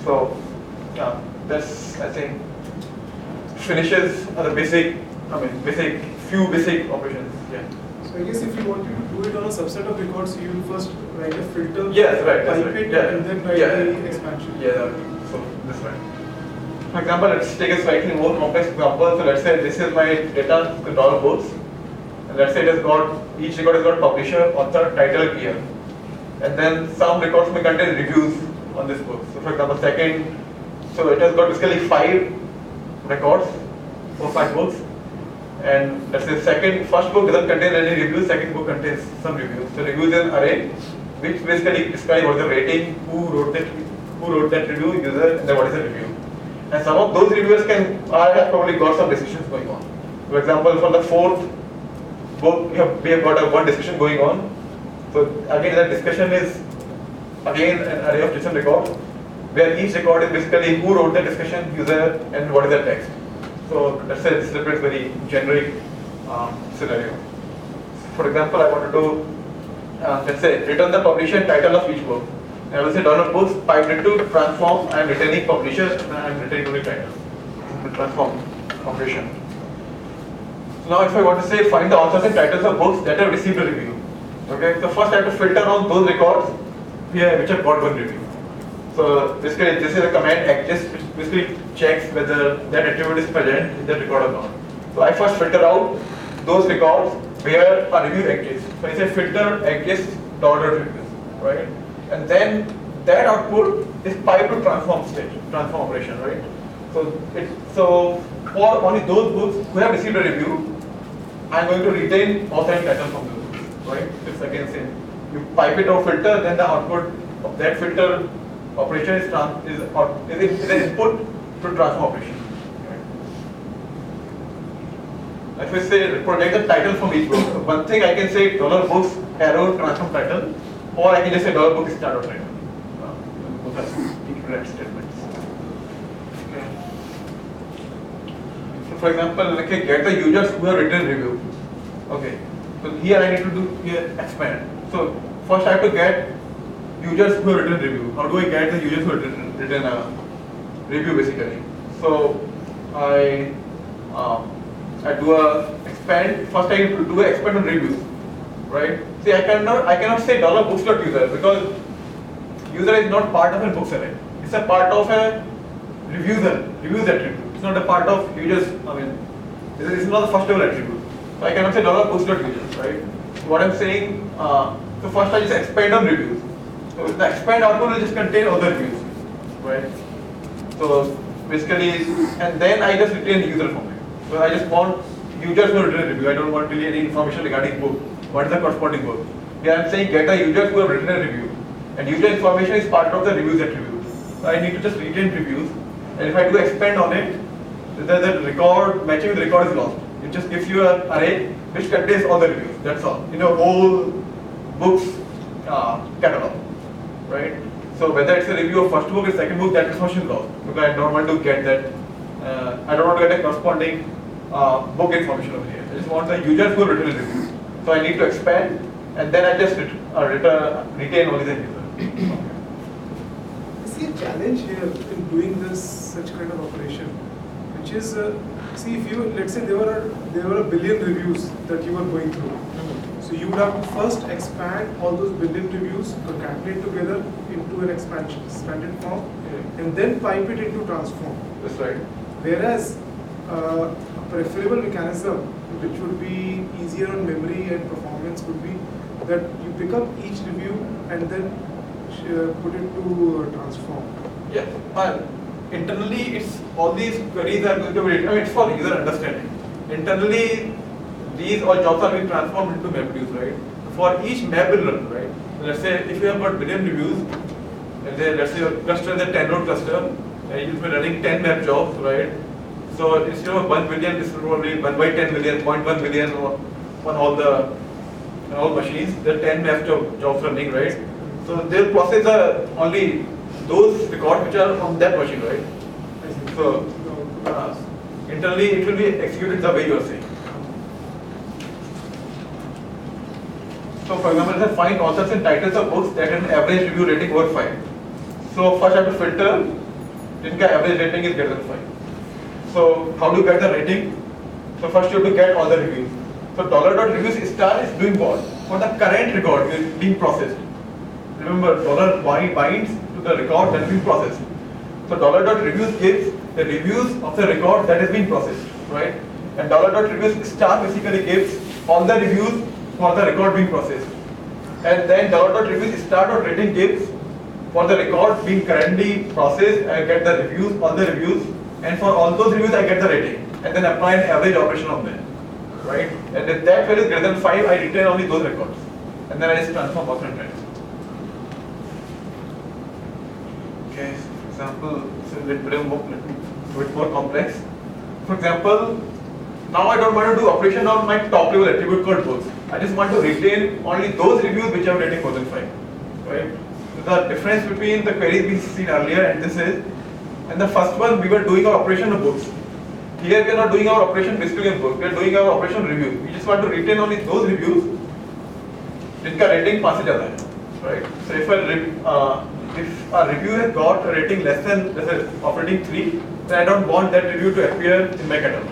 So that's, I think, finishes the basic, few basic operations. Yeah. So I guess if you want to do it on a subset of records, you will first write a filter, Yes, right, that's type right. it, Yeah. and then write Yeah. the expansion. Yeah, so this way. For example, let's take a slightly more complex example. So let's say this is my data control books. And let's say it has got, each record has got publisher, author, title, year. And then some records may contain reviews on this book. So for example, so it has got basically 5 records, 4 or 5 books. And let's say first book doesn't contain any reviews, second book contains some reviews. So reviews is an array, which basically describe what is the rating, who wrote that review, user, and then what is the review. And some of those reviewers have probably got some discussions going on. For example, for the 4th book, we have got one discussion going on. So again, that discussion is again an array of different records, where each record is basically who wrote the discussion, user, and what is the text. So let's say this represents very generic scenario. For example, I want to do, let's say, return the publisher and title of each book. And I will say $books piped into transform. I am returning publisher and I am returning only title. The transform operation. So now if I want to say find the authors and titles of books that have received a review. Okay, so first I have to filter on those records which have got one review. So basically this is a command just basically checks whether that attribute is present in that record or not. So I first filter out those records where a review exists. So I say filter exists .reviews, right? And then that output is piped to transform operation, right? So for only those books who have received a review, I'm going to retain author and title from those books, right? It's again same. You pipe it or filter, then the output of that filter operation is an input to transform operation. Right? If we say protect the title from each book, so one thing I can say $books arrow transform title, or I can just say $book is start title. Both are equivalent statements. Okay. So for example, okay, get the users who have written review. Okay. So here I need to do expand. So first I have to get users who have written review. How do I get the users who have written a review basically? So I do a expand. First I do a expand on reviews, right? See, I cannot say $books.user because user is not part of a books array. It's a part of a reviews attribute. It's not a part of users. This is not the first level attribute. So I cannot say $books.users, right? What I'm saying, so first I just expand on reviews. So the expand output will just contain other reviews, right? So basically, and then I just retain user from it. So I just want users who written a review. I don't want really any information regarding book. What is the corresponding book? Here I am saying get the users who have written a review. And user information is part of the reviews attribute. So I need to just retain reviews. And if I do expand on it, the record, matching with the record is lost. It just gives you an array which contains all the reviews. That's all. In a whole book's catalog. Right? So whether it's a review of first book or second book, that information is lost. Because I don't want to get that, I don't want to get a corresponding book information over here. I just want the users who have written a review. So I need to expand, and then I just retain only the user. I see a challenge here in doing such kind of operation, which is, see, if you, let's say there were a billion reviews that you were going through. So you would have to first expand all those billion reviews, concatenate together into an expanded form, and then pipe it into transform. That's right. Whereas a preferable mechanism, which would be easier on memory and performance, would be that you pick up each review and then put it to transform. Yeah. Internally, it's all these queries are going to be. It's for user understanding. Internally, these all jobs are being transformed into MapReduce, right? For each map will run, right? So let's say if you have got billion reviews, let's say your cluster is a 10-node cluster, and you'll be running 10 map jobs, right? So instead of 1 billion, this will probably 1 by 10 million, 0.1 million on all machines. There are 10 map jobs running, right? So they'll process only those records which are on that machine, right? So internally it will be executed the way you are saying. So for example, let's find authors and titles of books that have an average review rating over 5. So first I have to filter जिनका average rating is greater than 5. So how do you get the rating? So first you have to get all the reviews. So $.reviews star is doing what? For the current record is being processed. Remember, $binds to the record that is being processed. So $.reviews gives the reviews of the record that is being processed, right? And $.reviews star basically gives all the reviews for the record being processed. And then $.reviews star.rating gives for the record being currently processed, I get the reviews, all the reviews, and for all those reviews I get the rating, and then apply an average operation on them, right? And if that value is greater than 5, I retain only those records, and then I just transform author and title. Okay, for example, it's a bit more complex. For example, now I don't want to do operation on my top level attribute called books. I just want to retain only those reviews which have rating more than 5, right? So the difference between the queries we seen earlier and this is, and the first one we were doing our operation of books. Here we are not doing our operation basically on books. We are doing our operation review. We just want to retain only those reviews जिनका rating 5 से ज़्यादा है, right? So if a review has got a rating less than, let's say, of rating 3, then I don't want that review to appear in my catalog,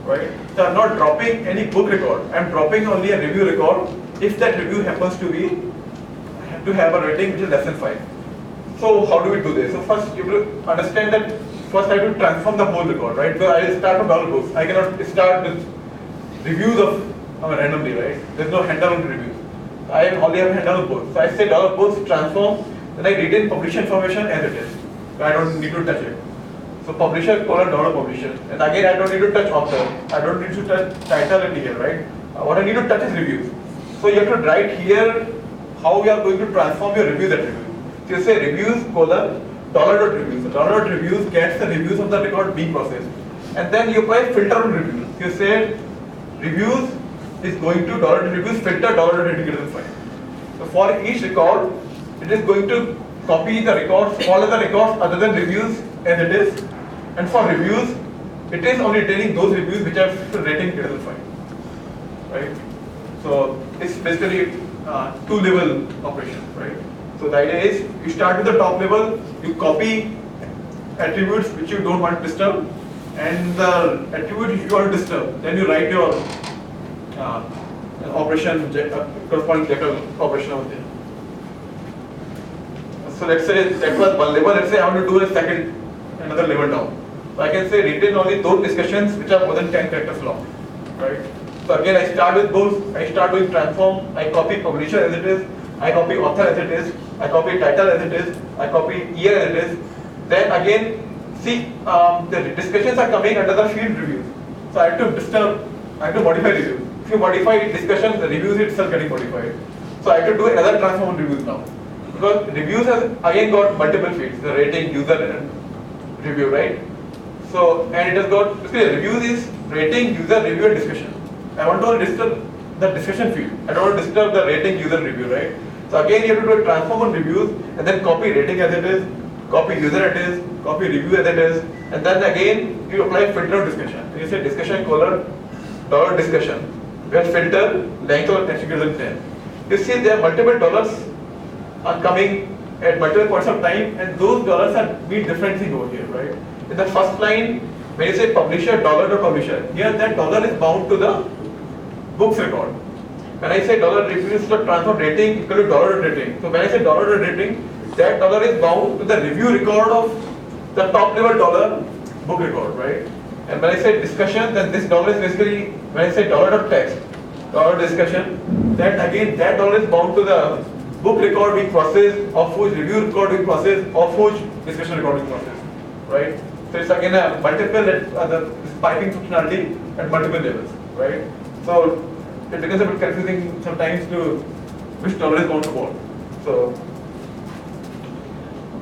right? So I'm not dropping any book record. I'm dropping only a review record if that review happens to have a rating which is less than 5. So how do we do this? So first you have to understand that first I have to transform the whole record, right? So I will start from $books. I cannot start with reviews of randomly, right? There's no handle on reviews. I only have handle on books. So I say $books transform, then I retain publisher information as it is. So I don't need to touch it. So publisher colon $publisher. And again I don't need to touch author. I don't need to touch title and here, right? What I need to touch is reviews. So you have to write here how you are going to transform your reviews attribute. So you say reviews colon $.reviews. So $.reviews gets the reviews of the record being processed. And then you apply filter on reviews. You say reviews is going to $.reviews filter $.rating greater than 5. So for each record, it is going to copy the records, all other records other than reviews as it is. And for reviews, it is only retaining those reviews which have rating greater than 5. Right? So it's basically two-level operation, right? So the idea is you start with the top level, you copy attributes which you don't want to disturb, and the attribute which you want to disturb, then you write your operation, corresponding vector operation over there. So let's say that was one level, let's say I want to do another level down. So I can say retain only those discussions which are more than 10 characters long, right? So again I start with those, I start doing transform, I copy publisher as it is, I copy author as it is, I copy title as it is, I copy year as it is. Then again, see the discussions are coming under the field reviews. So I have to modify reviews. If you modify discussion, the reviews itself getting modified. So I have to do another transform on reviews now. Because reviews has again got multiple fields, the rating, user and review, right? So, and it has got, basically reviews is rating, user, review and discussion. I want to disturb the discussion field. I don't want to disturb the rating, user, review, right? So again you have to do a transform on reviews and then copy rating as it is, copy user as it is, copy review as it is, and then again you apply filter on discussion. So you say discussion colon $discussion, where filter length of text greater than 10. You see there are multiple dollars are coming at multiple points of time, and those dollars are mean different thing over here, right? In the first line, when you say publisher, $.publisher, here that dollar is bound to the books record. When I say $reviews to transform rating equal to $.rating. So when I say $.rating, that dollar is bound to the review record of the top level dollar book record, right? And when I say discussion, then this dollar is basically, when I say $.text, $discussion, then again that dollar is bound to the book record being processed, of which review record being processed, of which discussion record being processed, right? So it's again a multiple piping functionality at multiple levels, right? So it becomes a bit confusing sometimes to which dollar is bound to what. So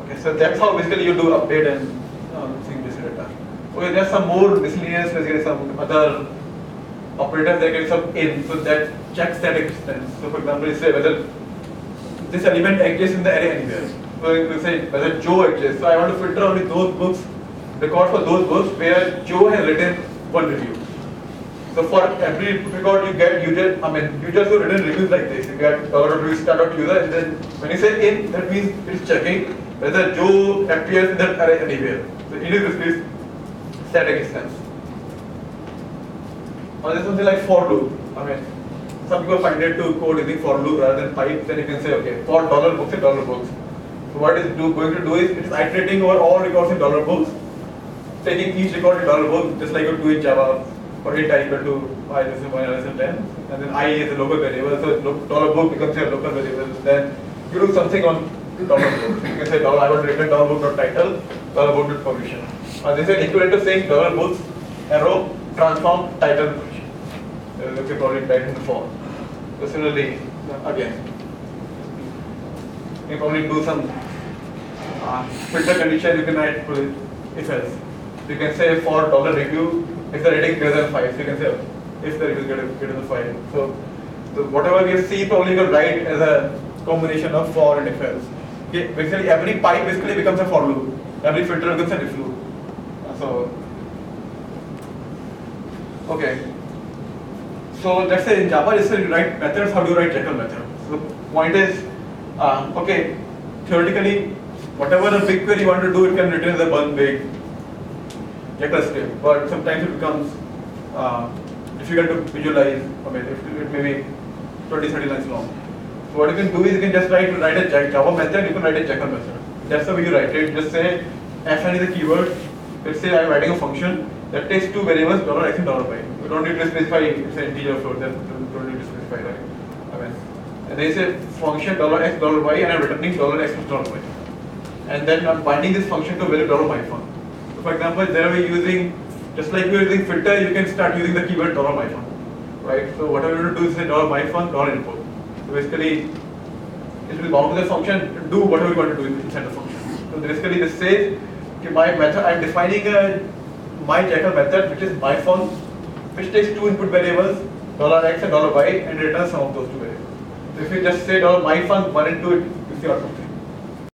okay, so that's how basically you do update and sync this data. Okay, there's some more miscellaneous, basically some other operators that get some in, so that checks that existence. So for example, you say whether this element exists in the array anywhere. So you say whether Joe exists. So I want to filter only those books, record for those books where Joe has written one review. So for every record you get users who written reviews like this. You get $review start.user, and then when you say in, that means it's checking whether Joe appears in that array anywhere. So it is basically static instance. Or there's something like for loop. I mean, some people find it to code using for loop rather than pipe. Then you can say, okay, for $books and $books. So what it's going to do is it is iterating over all records in $books, taking each record in $book just like you do in Java. For int equal to I less than 1 less than 10, and then I is a local variable. So $book becomes your local variable. Then you do something on $book. You can say I want to return $book.title, $book.publisher. This is equivalent to saying $books arrow transform title position. You can probably write in the form. So similarly, again, you can probably do some filter condition. You can write if else. You can say for $review if the rating is greater than 5. So you can say if the review is greater than 5. So whatever we see, probably you can write as a combination of for and if else. Okay, basically every pipe basically becomes a for loop. Every filter becomes an if loop. So okay. So let's say in Java, you write methods. How do you write Jekyll method? So the point is, okay, theoretically, whatever the big query you want to do, it can return the one big Jekyll script. But sometimes it becomes difficult to visualize. I mean, it may be 20-30 lines long. So what you can do is you can just write a Java method. You can write a Jekyll method. That's the way you write it. Just say fn is a keyword. Let's say I'm writing a function that takes two variables, $x and $y. You don't need to specify it's an integer float, then you don't need to specify, right? I mean, and there is a function $x, $y, and I'm returning $x plus $y. And then I'm binding this function to a value $myfun. So for example, there we're using, just like we're using filter, you can start using the keyword $myfun, right? So whatever you do is say $myfun, $input. So basically, it will be bound to the function, do whatever you want to do inside the function. So basically this says, okay, my method, I'm defining a my Jekyll method, which is myfun, which takes two input variables, $x and $y, and returns some of those two variables. So if you just say $myfun 1 and 2, you see output 3.